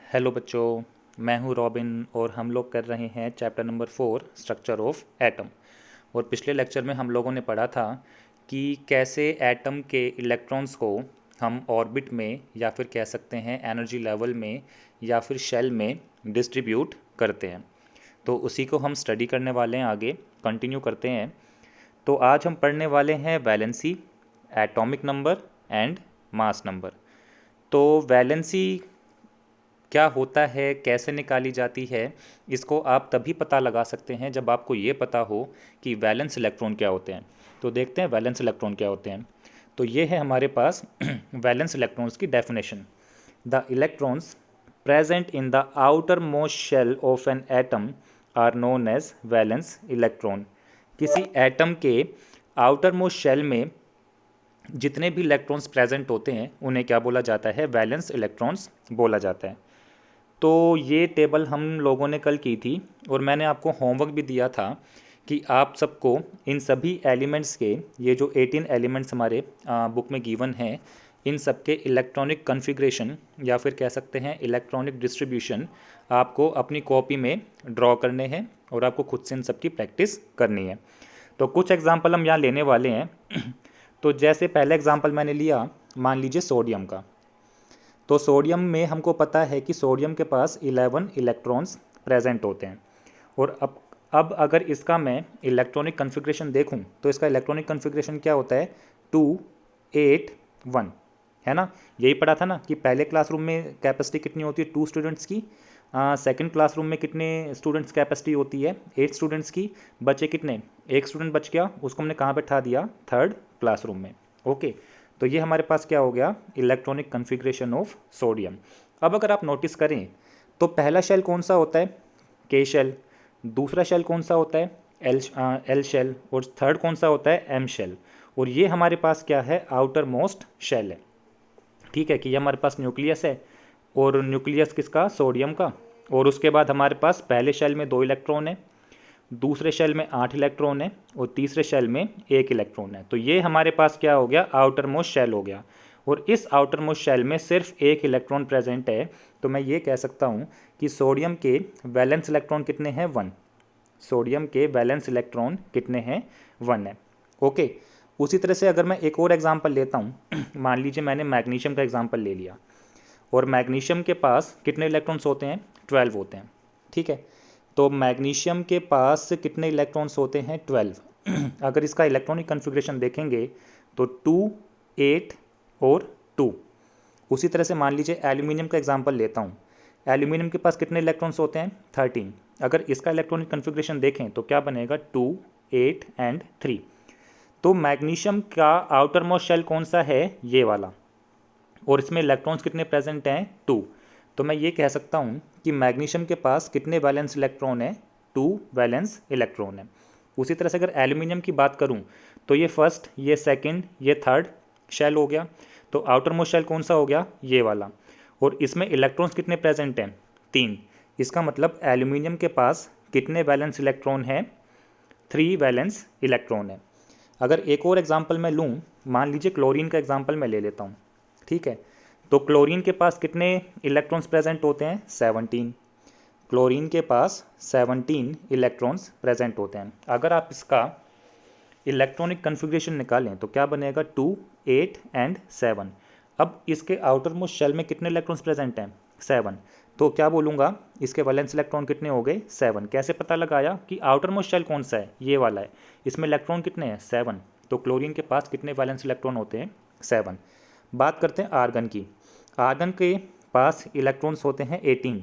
Hello बच्चों, मैं हूं रॉबिन और हम लोग कर रहे हैं chapter number 4 structure of atom. और पिछले लेक्चर में हम लोगों ने पढ़ा था कि कैसे एटम के इलेक्ट्रॉन्स को हम ऑर्बिट में या फिर कह सकते हैं एनर्जी लेवल में या फिर शेल में डिस्ट्रीब्यूट करते हैं। तो उसी को हम स्टडी करने वाले हैं, आगे कंटिन्यू करते हैं। तो आज हम पढ़ने वाले हैं valency, atomic number and mass number. तो वैलेंसी क्या होता है, कैसे निकाली जाती है, इसको आप तभी पता लगा सकते हैं जब आपको ये पता हो कि वैलेंस इलेक्ट्रॉन क्या होते हैं। तो देखते हैं वैलेंस इलेक्ट्रॉन क्या होते हैं। तो ये है हमारे पास वैलेंस इलेक्ट्रॉन्स की definition. The electrons present in the outermost shell of an atom are known as valence electron. किसी एटम के आउटर मोस्ट शेल में जितने भी इलेक्ट्रॉन्स प्रेजेंट होते हैं उन्हें क्या बोला जाता है? वैलेंस इलेक्ट्रॉन्स बोला जाता है। तो ये टेबल हम लोगों ने कल की थी और मैंने आपको होमवर्क भी दिया था कि आप सबको इन सभी एलिमेंट्स के, ये जो 18 एलिमेंट्स हमारे बुक में गिवन हैं, इन सब के इलेक्ट्रॉनिक कॉन्फ़िगरेशन या फिर कह सकते हैं इलेक्ट्रॉनिक डिस्ट्रीब्यूशन आपको अपनी कॉपी में ड्रॉ करने हैं और आपको खुद से इन सब की प्रैक्टिस करनी है। तो कुछ एग्जाम्पल हम यहाँ लेने वाले हैं। तो जैसे पहले एग्जाम्पल मैंने लिया, मान लीजिए सोडियम का। तो सोडियम में हमको पता है कि सोडियम के पास 11 इलेक्ट्रॉन्स प्रेजेंट होते हैं। और अब अगर इसका मैं इलेक्ट्रॉनिक कॉन्फ़िगरेशन देखूं तो इसका इलेक्ट्रॉनिक कॉन्फ़िगरेशन क्या होता है? 2 8 1, है ना। यही पढ़ा था ना कि पहले क्लासरूम में कैपेसिटी कितनी होती है 2 स्टूडेंट्स की, सेकंड क्लासरूम में कितने स्टूडेंट्स कैपेसिटी होती है 8 स्टूडेंट्स की। बचे कितने? एक स्टूडेंट बच गया, उसको हमने कहाँ बैठा दिया? थर्ड क्लासरूम में। ओके, तो ये हमारे पास क्या हो गया? Electronic configuration of sodium. अब अगर आप नोटिस करें तो पहला शेल कौन सा होता है? के शेल। दूसरा शेल कौन सा होता है? L shell. और थर्ड कौन सा होता है? M shell. और ये हमारे पास क्या है? आउटर मोस्ट शेल है। ठीक है कि ये हमारे पास न्यूक्लियस है, और न्यूक्लियस किसका? सोडियम का। और उसके बाद हमारे पास पहले शेल में 2 इलेक्ट्रॉन है, दूसरे शेल में 8 इलेक्ट्रॉन है, और तीसरे शेल में 1 इलेक्ट्रॉन है। तो ये हमारे पास क्या हो गया? आउटर मोस्ट शेल हो गया। और इस आउटर मोस्ट शेल में सिर्फ 1 इलेक्ट्रॉन प्रेजेंट है। तो मैं ये कह सकता हूँ कि सोडियम के वैलेंस इलेक्ट्रॉन कितने हैं? 1। सोडियम के वैलेंस इलेक्ट्रॉन कितने हैं? 1 है। ओके, उसी तरह से अगर मैं एक और एग्जाम्पल लेता हूँ मान लीजिए मैंने मैग्नीशियम का एग्जाम्पल ले लिया, और मैग्नीशियम के पास कितने इलेक्ट्रॉन्स होते हैं? 12 होते हैं। ठीक है, तो मैग्नीशियम के पास कितने इलेक्ट्रॉन्स होते हैं? 12। अगर इसका इलेक्ट्रॉनिक कॉन्फ़िगरेशन देखेंगे तो 2 8 और 2। उसी तरह से मान लीजिए एल्यूमिनियम का एग्जांपल लेता हूँ। एल्यूमिनियम के पास कितने इलेक्ट्रॉन्स होते हैं? 13। अगर इसका इलेक्ट्रॉनिक कॉन्फ़िगरेशन देखें तो क्या बनेगा? 2 8 एंड 3। तो मैग्नीशियम का आउटर मोस्ट शेल कौन सा है? ये वाला। और इसमें इलेक्ट्रॉन्स कितने प्रेजेंट हैं? 2। तो मैं ये कह सकता हूँ कि मैग्नीशियम के पास कितने वैलेंस इलेक्ट्रॉन है? 2 वैलेंस इलेक्ट्रॉन है। उसी तरह से अगर एल्यूमिनियम की बात करूँ तो ये फर्स्ट, ये सेकंड, ये थर्ड शेल हो गया। तो आउटर मोस्ट शेल कौन सा हो गया? ये वाला। और इसमें इलेक्ट्रॉन्स कितने प्रेजेंट हैं? 3। इसका मतलब एल्यूमिनियम के पास कितने वैलेंस इलेक्ट्रॉन हैं? 3 वैलेंस इलेक्ट्रॉन है। अगर एक और एग्जाम्पल मैं लूँ, मान लीजिए क्लोरीन का एग्जाम्पल मैं ले लेता हूँ। ठीक है, तो क्लोरीन के पास कितने इलेक्ट्रॉन्स प्रेजेंट होते हैं? 17। क्लोरीन के पास 17 इलेक्ट्रॉन्स प्रेजेंट होते हैं। अगर आप इसका इलेक्ट्रॉनिक कॉन्फ़िगरेशन निकालें तो क्या बनेगा? 2 8 एंड 7। अब इसके आउटर मोस्ट शेल में कितने इलेक्ट्रॉन्स प्रेजेंट हैं? 7। तो क्या बोलूँगा? इसके वैलेंस इलेक्ट्रॉन कितने हो गए? 7। कैसे पता लगाया कि आउटर मोस्ट शेल कौन सा है? ये वाला है। इसमें इलेक्ट्रॉन कितने हैं? 7। तो क्लोरीन के पास कितने वैलेंस इलेक्ट्रॉन होते हैं? 7। बात करते हैं आर्गन की। आर्गन के पास इलेक्ट्रॉन्स होते हैं 18।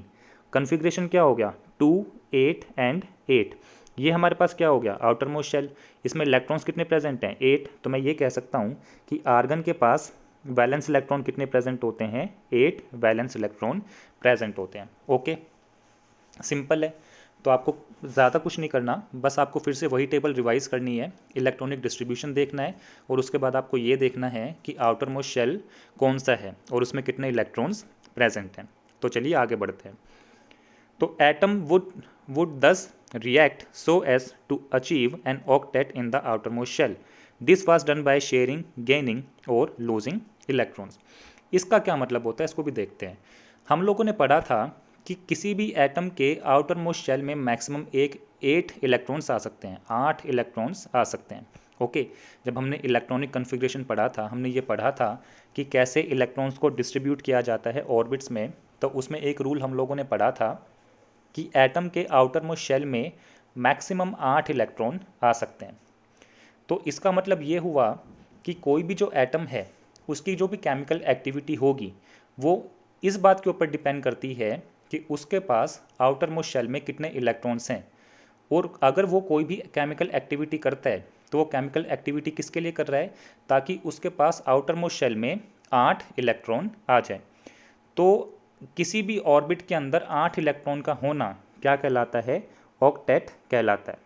कॉन्फ़िगरेशन क्या हो गया? 2 8 एंड 8। ये हमारे पास क्या हो गया? Outermost shell. इसमें इलेक्ट्रॉन्स कितने प्रेजेंट हैं? 8। तो मैं ये कह सकता हूँ कि आर्गन के पास वैलेंस इलेक्ट्रॉन कितने प्रेजेंट होते हैं? 8 वैलेंस इलेक्ट्रॉन प्रेजेंट होते हैं। ओके, सिंपल है। तो आपको ज़्यादा कुछ नहीं करना, बस आपको फिर से वही टेबल रिवाइज करनी है, इलेक्ट्रॉनिक डिस्ट्रीब्यूशन देखना है, और उसके बाद आपको ये देखना है कि आउटर मोस्ट शेल कौन सा है और उसमें कितने इलेक्ट्रॉन्स प्रेजेंट हैं। तो चलिए आगे बढ़ते हैं। तो atom would thus react so as to achieve an octet in the outermost shell. This was done by sharing, gaining और losing electrons. इसका क्या मतलब होता है, इसको भी देखते हैं। हम लोगों ने पढ़ा था कि किसी भी एटम के आउटर मोस्ट शेल में मैक्सिमम 8 इलेक्ट्रॉन्स आ सकते हैं, 8 इलेक्ट्रॉन्स आ सकते हैं। ओके, जब हमने इलेक्ट्रॉनिक कन्फिग्रेशन पढ़ा था, हमने ये पढ़ा था कि कैसे इलेक्ट्रॉन्स को डिस्ट्रीब्यूट किया जाता है ऑर्बिट्स में, तो उसमें एक रूल हम लोगों ने पढ़ा था कि एटम के आउटर मोस्ट शेल में मैक्सिमम 8 इलेक्ट्रॉन आ सकते हैं। तो इसका मतलब ये हुआ कि कोई भी जो एटम है उसकी जो भी केमिकल एक्टिविटी होगी वो इस बात के ऊपर डिपेंड करती है कि उसके पास आउटर मोस्ट शेल में कितने इलेक्ट्रॉन्स हैं, और अगर वो कोई भी केमिकल एक्टिविटी करता है तो वो केमिकल एक्टिविटी किसके लिए कर रहा है, ताकि उसके पास आउटर मोस्ट शेल में 8 इलेक्ट्रॉन आ जाए। तो किसी भी ऑर्बिट के अंदर 8 इलेक्ट्रॉन का होना क्या कहलाता है, ऑक्टेट कहलाता है।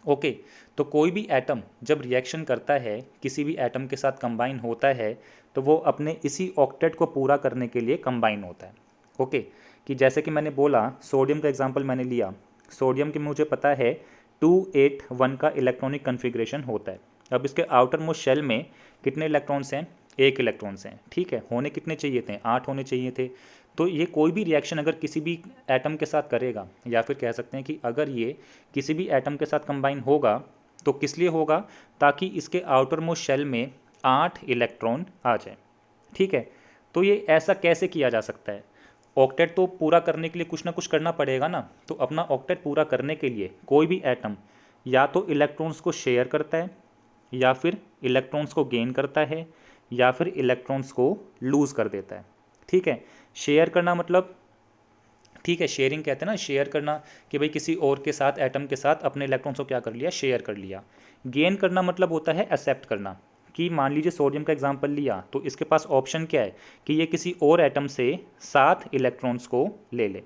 ओके, तो कोई भी एटम जब रिएक्शन करता है, किसी भी एटम के साथ कंबाइन होता है, तो वो अपने इसी ऑक्टेट को पूरा करने के लिए कंबाइन होता है। ओके, कि जैसे कि मैंने बोला, सोडियम का एग्जांपल मैंने लिया, सोडियम के मुझे पता है 281 का इलेक्ट्रॉनिक कन्फिग्रेशन होता है। अब इसके आउटर मोस्ट शेल में कितने इलेक्ट्रॉन्स हैं, 1 इलेक्ट्रॉन्स हैं। ठीक है, होने कितने चाहिए थे, 8 होने चाहिए थे। तो ये कोई भी रिएक्शन अगर किसी भी एटम के साथ करेगा, या फिर कह सकते हैं कि अगर ये किसी भी एटम के साथ कंबाइन होगा तो किस लिए होगा, ताकि इसके आउटर मोस्ट शेल में 8 इलेक्ट्रॉन आ जाए। ठीक है, तो ये ऐसा कैसे किया जा सकता है, ऑक्टेट तो पूरा करने के लिए कुछ ना कुछ करना पड़ेगा ना। तो अपना ऑक्टेट पूरा करने के लिए कोई भी एटम या तो इलेक्ट्रॉन्स को शेयर करता है, या फिर इलेक्ट्रॉन्स को गेन करता है, या फिर इलेक्ट्रॉन्स को लूज़ कर देता है। ठीक है, शेयर करना मतलब, ठीक है, शेयरिंग कहते हैं ना, शेयर करना कि भाई किसी और के साथ, एटम के साथ अपने इलेक्ट्रॉन्स को क्या कर लिया, शेयर कर लिया। गेन करना मतलब होता है एक्सेप्ट करना, कि मान लीजिए सोडियम का एग्जांपल लिया तो इसके पास ऑप्शन क्या है कि ये किसी और एटम से 7 इलेक्ट्रॉन्स को ले ले।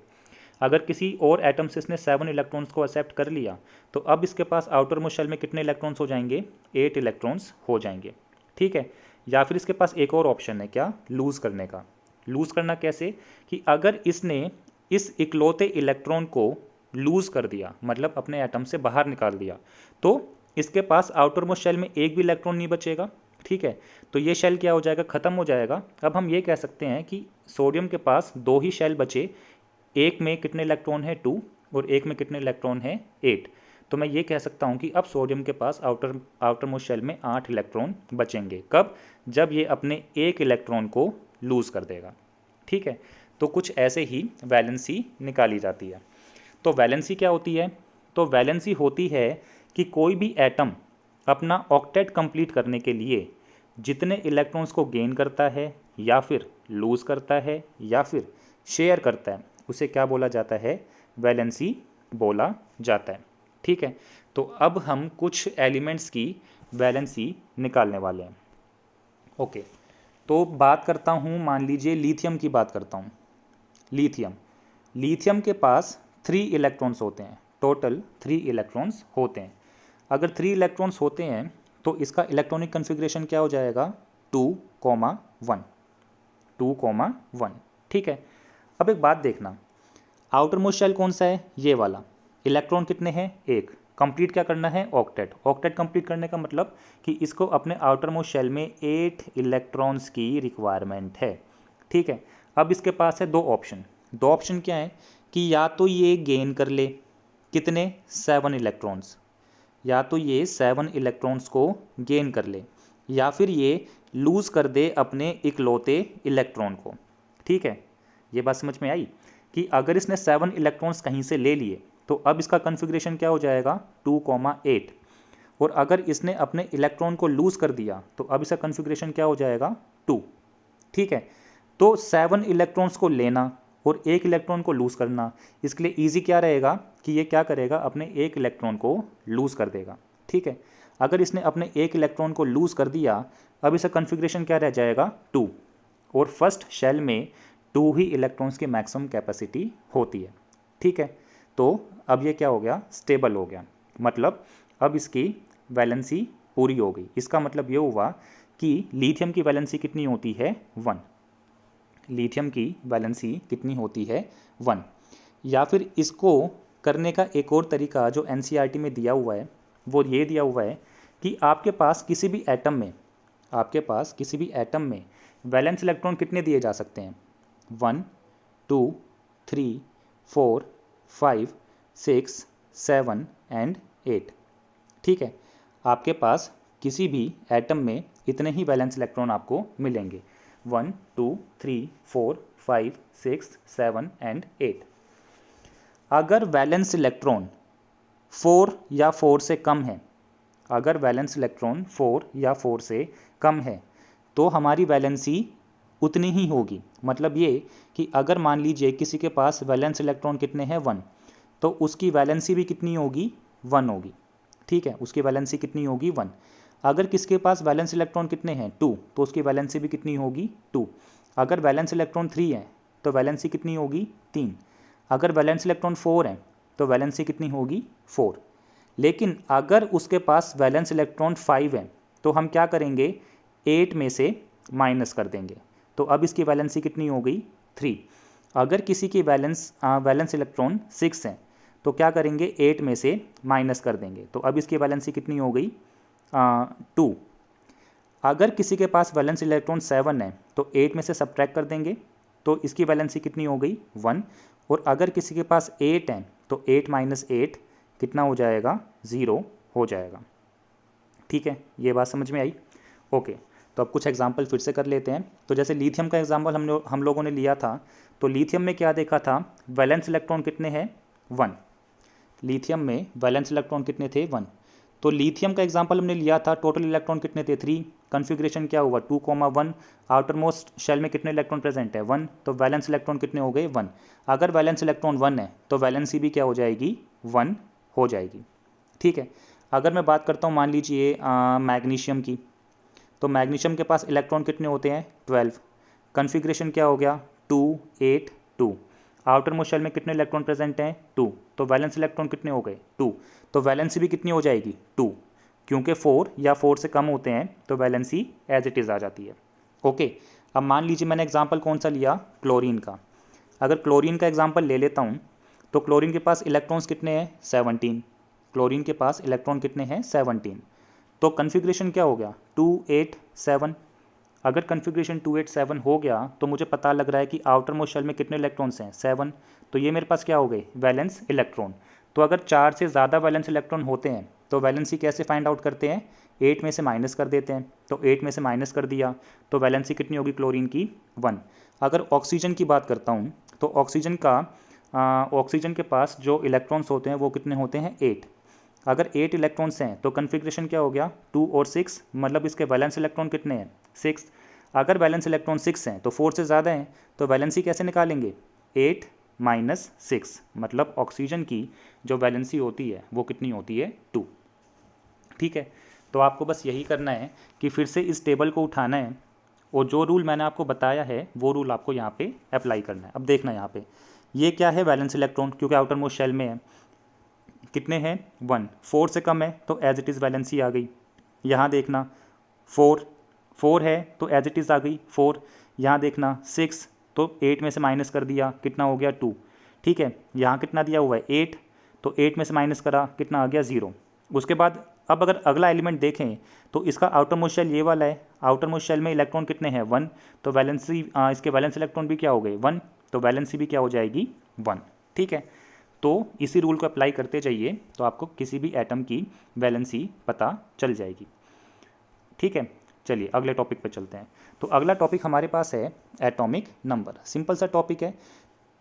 अगर किसी और एटम से इसने 7 इलेक्ट्रॉन्स को एक्सेप्ट कर लिया तो अब इसके पास आउटर मोस्ट शेल में कितने इलेक्ट्रॉन्स हो जाएंगे, 8 इलेक्ट्रॉन्स हो जाएंगे। ठीक है, या फिर इसके पास एक और ऑप्शन है, क्या, लूज़ करने का। लूज़ करना कैसे, कि अगर इसने इस इकलौते इलेक्ट्रॉन को लूज़ कर दिया, मतलब अपने एटम से बाहर निकाल दिया, तो इसके पास आउटर मोस्ट शेल में एक भी इलेक्ट्रॉन नहीं बचेगा। ठीक है, तो ये शेल क्या हो जाएगा, ख़त्म हो जाएगा। अब हम ये कह सकते हैं कि सोडियम के पास 2 ही शेल बचे, एक में कितने इलेक्ट्रॉन है, 2, और एक में कितने इलेक्ट्रॉन है, 8। तो मैं ये कह सकता हूँ कि अब सोडियम के पास आउटर मोस्ट शेल में 8 इलेक्ट्रॉन बचेंगे। कब, जब ये अपने एक इलेक्ट्रॉन को लूज़ कर देगा। ठीक है, तो कुछ ऐसे ही वैलेंसी निकाली जाती है। तो वैलेंसी क्या होती है, तो वैलेंसी होती है कि कोई भी एटम अपना ऑक्टेट कंप्लीट करने के लिए जितने इलेक्ट्रॉन्स को गेन करता है, या फिर लूज़ करता है, या फिर शेयर करता है, उसे क्या बोला जाता है, वैलेंसी बोला जाता है। ठीक है, तो अब हम कुछ एलिमेंट्स की वैलेंसी निकालने वाले हैं। ओके, तो बात करता हूँ, मान लीजिए लिथियम की बात करता हूँ। लिथियम के पास 3 इलेक्ट्रॉन्स होते हैं, टोटल 3 इलेक्ट्रॉन्स होते हैं। अगर 3 इलेक्ट्रॉन्स होते हैं तो इसका इलेक्ट्रॉनिक कन्फिग्रेशन क्या हो जाएगा, 2,1, 2,1। ठीक है, अब एक बात देखना, आउटर मोस्ट शेल कौन सा है, ये वाला। इलेक्ट्रॉन कितने हैं, 1। कंप्लीट क्या करना है, ऑक्टेट। ऑक्टेट कंप्लीट करने का मतलब कि इसको अपने आउटर मोस्ट शेल में 8 इलेक्ट्रॉन्स की रिक्वायरमेंट है। ठीक है, अब इसके पास है 2 ऑप्शन। 2 ऑप्शन क्या है कि या तो ये गेन कर ले, कितने, 7 इलेक्ट्रॉन्स, या तो ये 7 इलेक्ट्रॉन्स को गेन कर ले, या फिर ये लूज़ कर दे अपने इकलौते इलेक्ट्रॉन को। ठीक है, ये बात समझ में आई कि अगर इसने 7 इलेक्ट्रॉन्स कहीं से ले लिए तो अब इसका कन्फिग्रेशन क्या हो जाएगा, 2,8। और अगर इसने अपने इलेक्ट्रॉन को लूज़ कर दिया तो अब इसका कन्फिग्रेशन क्या हो जाएगा, 2। ठीक है, तो 7 इलेक्ट्रॉन्स को लेना और 1 इलेक्ट्रॉन को लूज़ करना, इसके लिए ईजी क्या रहेगा कि ये क्या करेगा, अपने 1 इलेक्ट्रॉन को लूज़ कर देगा। ठीक है, अगर इसने अपने 1 इलेक्ट्रॉन को लूज़ कर दिया, अब इसका कन्फिग्रेशन क्या रह जाएगा, 2। और फर्स्ट शेल में 2 ही इलेक्ट्रॉन्स की मैक्सिमम कैपेसिटी होती है। ठीक है, तो अब ये क्या हो गया, स्टेबल हो गया, मतलब अब इसकी वैलेंसी पूरी हो गई। इसका मतलब ये हुआ कि लिथियम की वैलेंसी कितनी होती है, 1। लिथियम की वैलेंसी कितनी होती है, 1। या फिर इसको करने का एक और तरीका जो एनसीईआरटी में दिया हुआ है वो ये दिया हुआ है कि आपके पास किसी भी एटम में वैलेंस इलेक्ट्रॉन कितने दिए जा सकते हैं, 1, 2, 3, 4, 5, 6, 7 एंड 8। ठीक है, आपके पास किसी भी एटम में इतने ही वैलेंस इलेक्ट्रॉन आपको मिलेंगे, 1, 2, 3, 4, 5, 6, 7 एंड 8। अगर वैलेंस इलेक्ट्रॉन 4 या 4 से कम है, अगर वैलेंस इलेक्ट्रॉन 4 या 4 से कम है तो हमारी वैलेंसी उतनी ही होगी। मतलब ये कि अगर मान लीजिए किसी के पास वैलेंस इलेक्ट्रॉन कितने हैं 1, तो उसकी वैलेंसी भी कितनी होगी 1 होगी। ठीक है, उसकी वैलेंसी कितनी होगी 1। अगर किसके पास वैलेंस इलेक्ट्रॉन कितने हैं 2, तो उसकी वैलेंसी भी कितनी होगी 2। अगर वैलेंस इलेक्ट्रॉन 3 है तो वैलेंसी कितनी होगी 3। अगर वैलेंस इलेक्ट्रॉन 4 है तो वैलेंसी कितनी होगी 4। लेकिन अगर उसके पास वैलेंस इलेक्ट्रॉन 5 है तो हम क्या करेंगे, 8 में से माइनस कर देंगे, तो अब इसकी वैलेंसी कितनी हो गई 3। अगर किसी की वैलेंस इलेक्ट्रॉन 6 है तो क्या करेंगे, 8 में से माइनस कर देंगे, तो अब इसकी वैलेंसी कितनी हो गई 2। अगर किसी के पास वैलेंस इलेक्ट्रॉन 7 है तो 8 में से सब्ट्रैक्ट कर देंगे, तो इसकी वैलेंसी कितनी हो गई 1। और अगर किसी के पास 8 है तो 8 माइनस 8 कितना हो जाएगा 0 हो जाएगा। ठीक है, ये बात समझ में आई। ओके, तो अब कुछ एग्जांपल फिर से कर लेते हैं। तो जैसे लिथियम का एग्जांपल हम लोगों ने लिया था, तो लिथियम में क्या देखा था, वैलेंस इलेक्ट्रॉन कितने हैं 1। लिथियम में वैलेंस इलेक्ट्रॉन कितने थे 1। तो लिथियम का एग्जांपल हमने लिया था, टोटल इलेक्ट्रॉन कितने थे 3। कन्फिग्रेशन क्या हुआ 2,1। आउटर मोस्ट शेल में कितने इलेक्ट्रॉन प्रेजेंट है 1, तो वैलेंस इलेक्ट्रॉन कितने हो गए 1। अगर वैलेंस इलेक्ट्रॉन 1 है तो वैलेंसी भी क्या हो जाएगी 1 हो जाएगी। ठीक है, अगर मैं बात करता हूँ मान लीजिए मैग्नीशियम की, तो मैग्नीशियम के पास इलेक्ट्रॉन कितने होते हैं 12। कन्फिग्रेशन क्या हो गया 2, 8, 2। आउटर मोस्ट शेल में कितने इलेक्ट्रॉन प्रेजेंट हैं 2, तो वैलेंस इलेक्ट्रॉन कितने हो गए 2, तो वैलेंसी भी कितनी हो जाएगी 2, क्योंकि 4 या 4 से कम होते हैं तो वैलेंसी एज इट इज़ आ जाती है। ओके, अब मान लीजिए मैंने एग्जांपल कौन सा लिया, क्लोरीन का। अगर क्लोरीन का एग्जांपल ले लेता हूँ, तो क्लोरीन के पास इलेक्ट्रॉन्स कितने हैं 17। क्लोरीन के पास इलेक्ट्रॉन कितने हैं 17। तो कन्फिग्रेशन क्या हो गया 2, 8, 7। अगर कन्फिग्रेशन 2, 8, 7 हो गया तो मुझे पता लग रहा है कि आउटर मोस्ट शेल में कितने इलेक्ट्रॉन्स हैं 7, तो ये मेरे पास क्या हो गए वैलेंस इलेक्ट्रॉन। तो अगर 4 से ज़्यादा वैलेंस इलेक्ट्रॉन होते हैं तो वैलेंसी कैसे फाइंड आउट करते हैं, 8 में से माइनस कर देते हैं, तो 8 में से माइनस कर दिया तो वैलेंसी कितनी होगी क्लोरीन की 1। अगर ऑक्सीजन की बात करता हूँ, तो ऑक्सीजन के पास जो इलेक्ट्रॉन्स होते हैं वो कितने होते हैं 8। अगर 8 इलेक्ट्रॉन्स हैं तो कन्फिग्रेशन क्या हो गया 2 और 6, मतलब इसके वैलेंस इलेक्ट्रॉन कितने हैं 6। अगर वैलेंस इलेक्ट्रॉन 6 हैं तो 4 से ज़्यादा हैं, तो वैलेंसी कैसे निकालेंगे 8 माइनस 6, मतलब ऑक्सीजन की जो वैलेंसी होती है वो कितनी होती है 2। ठीक है, तो आपको बस यही करना है कि फिर से इस टेबल को उठाना है और जो रूल मैंने आपको बताया है वो रूल आपको यहाँ पे अप्लाई करना है। अब देखना यहाँ पे ये क्या है वैलेंस इलेक्ट्रॉन, क्योंकि आउटर मोस्ट शेल में है, कितने हैं 1। 4 से कम है तो एज इट इज़ वैलेंसी आ गई। यहाँ देखना 4 है तो एज इट इज़ आ गई 4। यहाँ देखना 6, तो 8 में से माइनस कर दिया कितना हो गया 2। ठीक है, यहाँ कितना दिया हुआ है 8, तो 8 में से माइनस करा कितना आ गया 0। उसके बाद अब अगर अगला एलिमेंट देखें तो इसका आउटर मोस्ट शेल ये वाला है, आउटर मोस्ट शेल में इलेक्ट्रॉन कितने हैं 1, तो वैलेंसी इसके वैलेंस इलेक्ट्रॉन भी क्या हो गए 1, तो वैलेंसी भी क्या हो जाएगी 1। ठीक है, तो इसी रूल को अप्लाई करते जाइए तो आपको किसी भी एटम की वैलेंसी पता चल जाएगी। ठीक है, चलिए अगले टॉपिक पे चलते हैं। तो अगला टॉपिक हमारे पास है एटॉमिक नंबर। सिंपल सा टॉपिक है।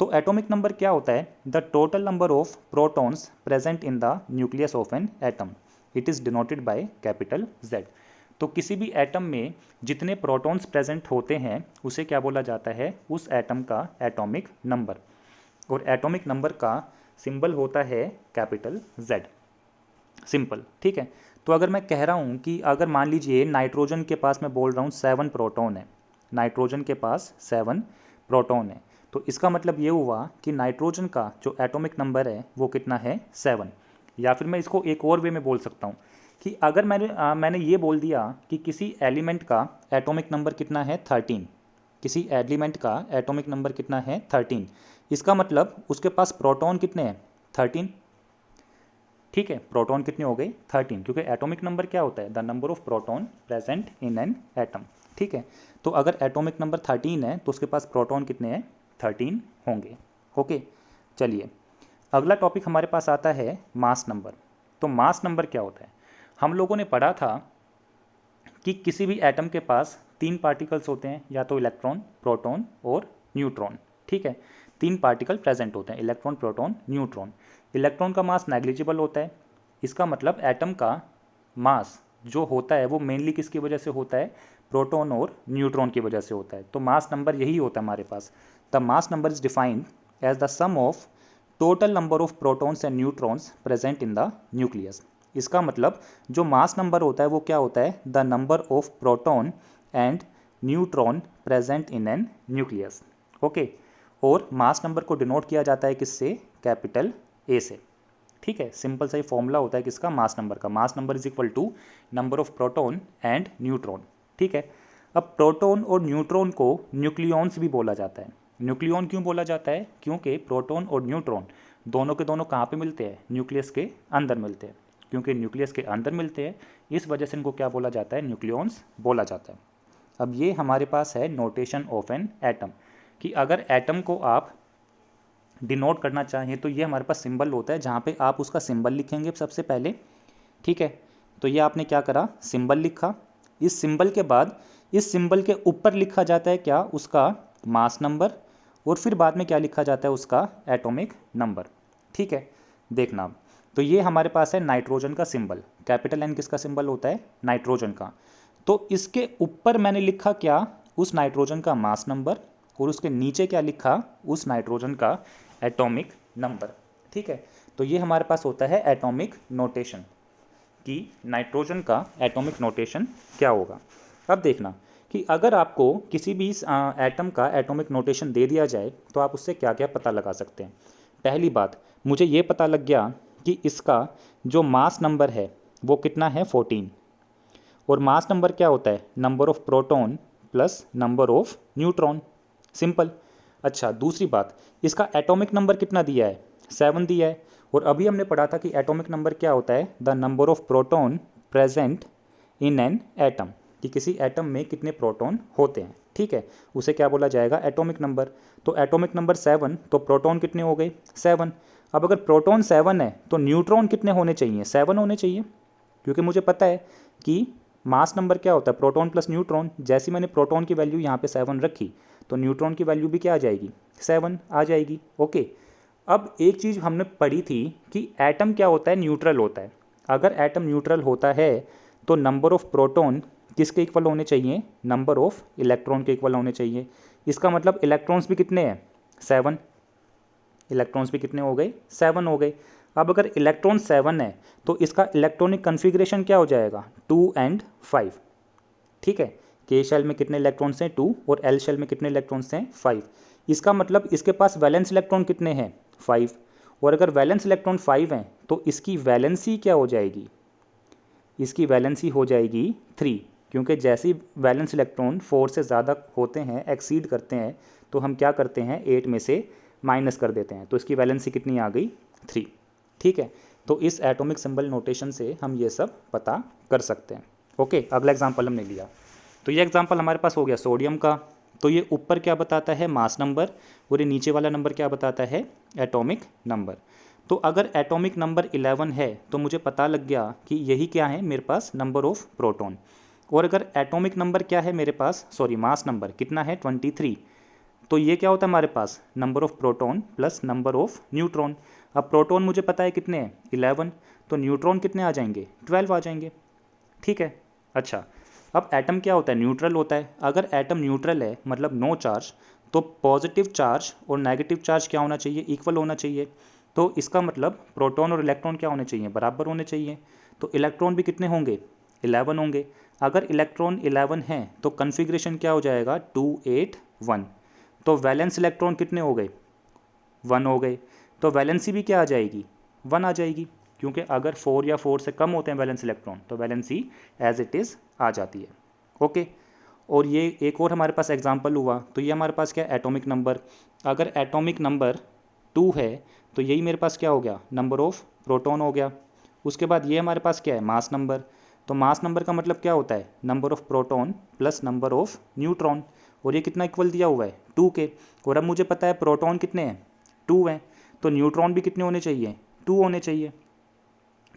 तो एटॉमिक नंबर क्या होता है, the total number of protons present in the nucleus of an atom, it is denoted by capital Z। तो किसी भी एटम में जितने प्रोटॉन्स प्रेजेंट होते हैं उसे क्या बोला जाता है, उस एटम का एटॉमिक नंबर। और एटॉमिक नंबर का सिंबल होता है कैपिटल Z, सिंपल। ठीक है, तो अगर मैं कह रहा हूँ कि अगर मान लीजिए नाइट्रोजन के पास मैं बोल रहा हूँ 7 प्रोटॉन है, नाइट्रोजन के पास 7 प्रोटॉन है, तो इसका मतलब ये हुआ कि नाइट्रोजन का जो एटॉमिक नंबर है वो कितना है 7। या फिर मैं इसको एक और वे में बोल सकता हूँ कि अगर मैंने ये बोल दिया कि किसी एलिमेंट का एटॉमिक नंबर कितना है 13, किसी एलिमेंट का एटॉमिक नंबर कितना है 13, इसका मतलब उसके पास प्रोटॉन कितने हैं 13। ठीक है, प्रोटॉन कितने हो गए 13, क्योंकि एटॉमिक नंबर क्या होता है the number of proton present in an atom. ठीक है, तो अगर एटॉमिक नंबर 13 है तो उसके पास प्रोटॉन कितने हैं 13 होंगे। ओके, चलिए अगला टॉपिक हमारे पास आता है मास नंबर। तो मास नंबर क्या होता है? हम लोगों ने पढ़ा था कि किसी भी एटम के पास 3 पार्टिकल्स होते हैं, या तो इलेक्ट्रॉन, प्रोटॉन और न्यूट्रॉन। ठीक है, 3 पार्टिकल प्रेजेंट होते हैं, इलेक्ट्रॉन, प्रोटॉन, न्यूट्रॉन। इलेक्ट्रॉन का मास नेग्लिजिबल होता है। इसका मतलब एटम का मास जो होता है वो मेनली किसकी वजह से होता है? प्रोटॉन और न्यूट्रॉन की वजह से होता है। तो मास नंबर यही होता है हमारे पास। The mass number is defined as the sum of total number of protons and neutrons present in the nucleus. इसका मतलब जो मास नंबर होता है वो क्या होता है? The number of proton and neutron present in an nucleus. Okay, और मास नंबर को डिनोट किया जाता है किससे? कैपिटल ए से। ठीक है, सिंपल सा ही फॉर्मूला होता है किसका? मास नंबर का। Mass number is equal to number of proton and neutron. ठीक है, अब प्रोटॉन और न्यूट्रॉन को न्यूक्लियॉन्स भी बोला जाता है। न्यूक्लियॉन क्यों बोला जाता है? क्योंकि प्रोटॉन और न्यूट्रॉन दोनों के दोनों कहाँ पे मिलते हैं? न्यूक्लियस के अंदर मिलते हैं। क्योंकि न्यूक्लियस के अंदर मिलते हैं, इस वजह से इनको क्या बोला जाता है? न्यूक्लियॉन्स बोला जाता है। अब ये हमारे पास है नोटेशन ऑफ एन एटम, कि अगर एटम को आप डिनोट करना चाहें तो ये हमारे पास सिंबल होता है, जहाँ पे आप उसका सिंबल लिखेंगे सबसे पहले। ठीक है, तो ये आपने क्या करा? सिंबल लिखा। इस सिंबल के बाद इस सिंबल के ऊपर लिखा जाता है क्या? उसका मास नंबर, और फिर बाद में क्या लिखा जाता है? उसका एटॉमिक नंबर। ठीक है, देखना अब। तो ये हमारे पास है नाइट्रोजन का सिंबल। कैपिटल एन किसका सिंबल होता है? नाइट्रोजन का। तो इसके ऊपर मैंने लिखा क्या? उस नाइट्रोजन का मास नंबर, और उसके नीचे क्या लिखा? उस नाइट्रोजन का एटॉमिक नंबर। ठीक है, तो ये हमारे पास होता है एटॉमिक नोटेशन, कि नाइट्रोजन का एटॉमिक नोटेशन क्या होगा। अब देखना कि अगर आपको किसी भी एटम का एटॉमिक नोटेशन दे दिया जाए तो आप उससे क्या क्या पता लगा सकते हैं। पहली बात, मुझे ये पता लग गया कि इसका जो मास नंबर है वो कितना है? 14। और मास नंबर क्या होता है? Number of proton plus number of neutron. Simple. अच्छा, दूसरी बात, इसका एटॉमिक नंबर कितना दिया है? 7 दिया है। और अभी हमने पढ़ा था कि एटॉमिक नंबर क्या होता है? The number of proton present in an atom, कि किसी एटम में कितने प्रोटॉन होते हैं। ठीक है, उसे क्या बोला जाएगा? Atomic number. तो एटॉमिक नंबर 7, तो प्रोटॉन कितने हो गए? 7। अब अगर प्रोटॉन 7 है तो न्यूट्रॉन कितने होने चाहिए? 7 होने चाहिए, क्योंकि मुझे पता है कि मास नंबर क्या होता है? Proton plus neutron. जैसे मैंने प्रोटॉन की वैल्यू यहाँ पे 7 रखी तो न्यूट्रॉन की वैल्यू भी क्या आ जाएगी? 7 आ जाएगी। ओके, अब एक चीज़ हमने पढ़ी थी कि एटम क्या होता है? न्यूट्रल होता है। अगर एटम न्यूट्रल होता है तो नंबर ऑफ प्रोटॉन किसके इक्वल होने चाहिए? नंबर ऑफ इलेक्ट्रॉन के इक्वल होने चाहिए। इसका मतलब इलेक्ट्रॉन्स भी कितने हैं? 7। इलेक्ट्रॉन्स भी कितने हो गए? 7 हो गए। अब अगर इलेक्ट्रॉन 7 है तो इसका इलेक्ट्रॉनिक कन्फिग्रेशन क्या हो जाएगा? 2 and 5। ठीक है, के शेल में कितने इलेक्ट्रॉन्स हैं? 2, और एल शेल में कितने इलेक्ट्रॉन्स हैं? 5। इसका मतलब इसके पास वैलेंस इलेक्ट्रॉन कितने हैं? 5। और अगर वैलेंस इलेक्ट्रॉन 5 हैं तो इसकी वैलेंसी क्या हो जाएगी? इसकी वैलेंसी हो जाएगी 3, क्योंकि जैसे ही वैलेंस इलेक्ट्रॉन 4 से ज़्यादा होते हैं, एक्सीड करते हैं, तो हम क्या करते हैं? 8 में से माइनस कर देते हैं। तो इसकी वैलेंसी कितनी आ गई? 3। ठीक है, तो इस एटॉमिक सिंबल नोटेशन से हम ये सब पता कर सकते हैं। ओके, अगला एग्जांपल हमने लिया। तो ये एग्जांपल हमारे पास हो गया सोडियम का। तो ये ऊपर क्या बताता है? मास नंबर, और ये नीचे वाला नंबर क्या बताता है? Atomic number. तो अगर एटॉमिक नंबर 11 है तो मुझे पता लग गया कि यही क्या है मेरे पास? Number of proton. और अगर एटॉमिक नंबर क्या है मेरे पास? मास नंबर कितना है? 23। तो ये क्या होता है हमारे पास? Number of proton plus number of neutron. अब प्रोटॉन मुझे पता है कितने हैं? 11। तो न्यूट्रॉन कितने आ जाएंगे? 12 आ जाएंगे। ठीक है, अच्छा, अब एटम क्या होता है? न्यूट्रल होता है। अगर एटम न्यूट्रल है मतलब नो चार्ज, तो पॉजिटिव चार्ज और नेगेटिव चार्ज क्या होना चाहिए? इक्वल होना चाहिए। तो इसका मतलब प्रोटॉन और इलेक्ट्रॉन क्या होने चाहिए? बराबर होने चाहिए। तो इलेक्ट्रॉन भी कितने होंगे? 11 होंगे। अगर इलेक्ट्रॉन 11 हैं तो कन्फिग्रेशन क्या हो जाएगा? 2 8 1। तो वैलेंस इलेक्ट्रॉन कितने हो गए? 1 हो गए। तो वैलेंसी भी क्या आ जाएगी? 1 आ जाएगी, क्योंकि अगर 4 या 4 से कम होते हैं वैलेंस इलेक्ट्रॉन तो वैलेंसी एज इट इज़ आ जाती है। ओके, और ये एक और हमारे पास एग्जांपल हुआ। तो ये हमारे पास क्या? Atomic number. अगर एटॉमिक नंबर 2 है तो यही मेरे पास क्या हो गया? नंबर ऑफ प्रोटॉन हो गया। उसके बाद ये हमारे पास क्या है? Mass number. तो मास नंबर का मतलब क्या होता है? Number of proton plus number of neutron. और ये कितना इक्वल दिया हुआ है 2 के। और अब मुझे पता है प्रोटॉन कितने हैं 2 हैं, तो न्यूट्रॉन भी कितने होने चाहिए 2 होने चाहिए,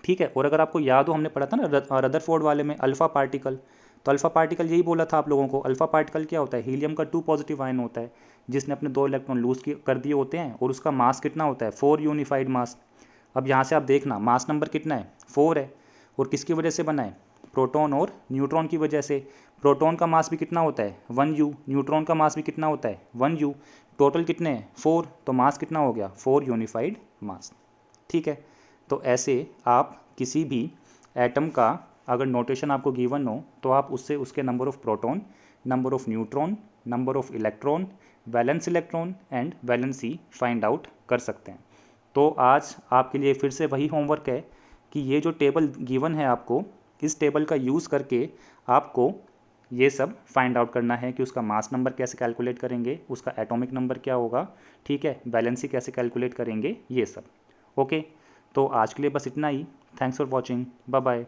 ठीक है। और अगर आपको याद हो हमने पढ़ा था ना रदरफोर्ड वाले में अल्फ़ा पार्टिकल, तो अल्फ़ा पार्टिकल यही बोला था आप लोगों को। अल्फ़ा पार्टिकल क्या होता है, हीलियम का 2 पॉजिटिव आयन होता है जिसने अपने 2 इलेक्ट्रॉन लूज कर दिए होते हैं, और उसका मास कितना होता है 4 यूनिफाइड मास। अब यहाँ से आप देखना मास नंबर कितना है 4 है, और किसकी वजह से बना है प्रोटॉन और न्यूट्रॉन की वजह से। प्रोटॉन का मास भी कितना होता है 1U, न्यूट्रॉन का मास भी कितना होता है 1U, टोटल कितने हैं 4, तो मास कितना हो गया 4 यूनिफाइड मास, ठीक है। तो ऐसे आप किसी भी एटम का अगर नोटेशन आपको गिवन हो तो आप उससे उसके number of proton, number of neutron, number of electron, valence electron and valency find out कर सकते हैं। तो आज आपके लिए फिर से वही होमवर्क है कि ये जो टेबल गिवन है आपको, इस टेबल का यूज़ करके आपको ये सब फाइंड आउट करना है कि उसका मास नंबर कैसे कैलकुलेट करेंगे, उसका एटॉमिक नंबर क्या होगा, ठीक है, वैलेंसी कैसे कैलकुलेट करेंगे, ये सब। ओके, तो आज के लिए बस इतना ही। Thanks for watching, bye bye.